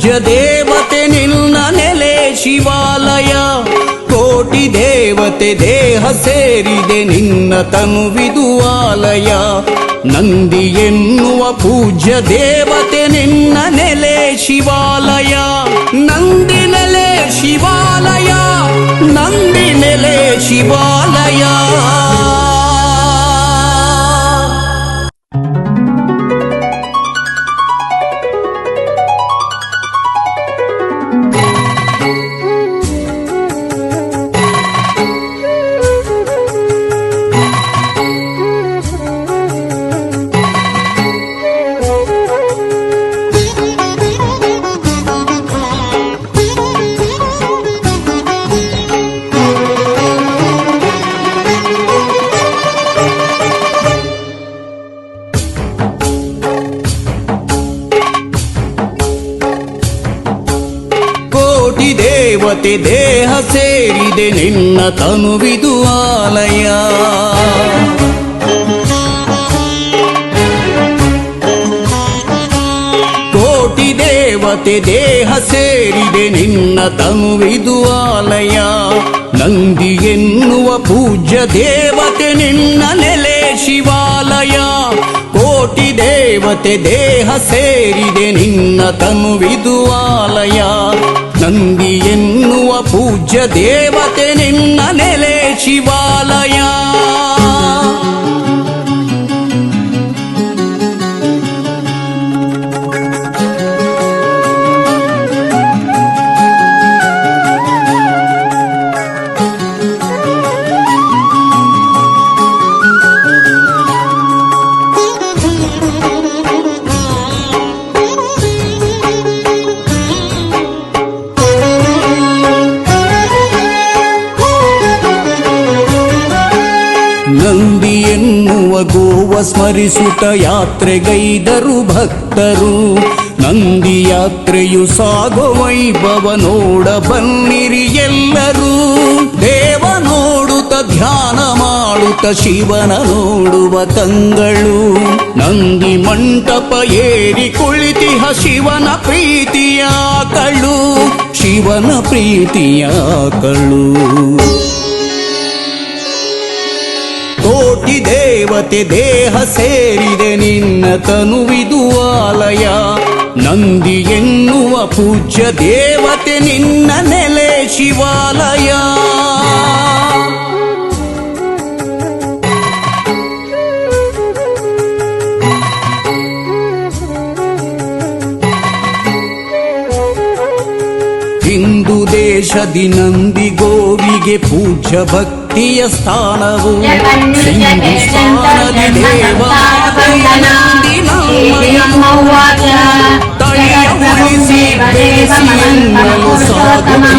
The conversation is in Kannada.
ಪೂಜ್ಯ ದೇವತೆ ನಿನ್ನ ನೆಲೆ ಶಿವಾಲಯ. ಕೋಟಿ ದೇವತೆ ದೇಹ ಸೇರಿದೆ ನಿನ್ನ ತನುವಿದು ಆಲಯ. ನಂದಿ ಎನ್ನುವ ಪೂಜ್ಯ ದೇವತೆ ನಿನ್ನ ನೆಲೆ ಶಿವಾಲಯ. ನಂದಿ ನೆಲೆ ಶಿವಾಲಯ, ನಂದಿ ನೆಲೆ ಶಿವಾಲಯ. ದೇವತೆ ದೇಹ ಸೇರಿದೆ ನಿನ್ನ ತನುವಿದು ಆಲಯ. ಕೋಟಿ ದೇವತೆ ದೇಹ ಸೇರಿದೆ ನಿನ್ನ ತನುವಿದು ಆಲಯ. ನಂದಿ ಎನ್ನುವ ಪೂಜ್ಯ ದೇವತೆ ನಿನ್ನ ನೆಲೆ ಶಿವಾಲಯ. ಕೋಟಿ ದೇವತೆ ದೇಹ ಸೇರಿದೆ ನಿನ್ನ ತನುವಿದು ಆಲಯ. ನಂದಿ ಎನ್ನುವ ಪೂಜ್ಯ ದೇವತೆ ನಿನ್ನ ನೆಲೆ ಶಿವಾಲಯ. ನಂದಿ ಎನ್ನುವ ಗೋವ ಸ್ಮರಿಸುತ್ತ ಯಾತ್ರೆಗೈದರು ಭಕ್ತರು. ನಂದಿ ಯಾತ್ರೆಯು ಸಾಗೋ ವೈಭವ ನೋಡ ಬನ್ನಿರಿ ಎಲ್ಲರೂ. ದೇವ ನೋಡುತ್ತ ಧ್ಯಾನ ಮಾಡುತ್ತ ಶಿವನ ನೋಡುವ ಕಂಗಳು. ನಂದಿ ಮಂಟಪ ಏರಿ ಕುಳಿತಿಹ ಶಿವನ ಪ್ರೀತಿಯ ಕಳು, ಶಿವನ ಪ್ರೀತಿಯ ಕಳು. ಕೋಟಿ ದೇವತೆ ದೇಹ ಸೇರಿದೆ ನಿನ್ನ ತನುವಿದು ಆಲಯ. ನಂದಿ ಎನ್ನುವ ಪೂಜ್ಯ ದೇವತೆ ನಿನ್ನ ನೆಲೆ ಶಿವಾಲಯ. ಹಿಂದೂ ದೇಶದಿ ನಂದಿ ಗೋವಿಗೆ ಪೂಜ್ಯ ಭಕ್ತಿಯ ಸ್ಥಾನವು. ಹಿಂದೂಸ್ಥಾನದಿ ದೇವಮಾತೆಯ ನಂದಿ ನಮ್ಮಯ್ಯ. ತಳಿಯ ಉಳಿಸಿ ಬೆಳೆಸಿ ಎನ್ನಲು ಸಾಧನೆ.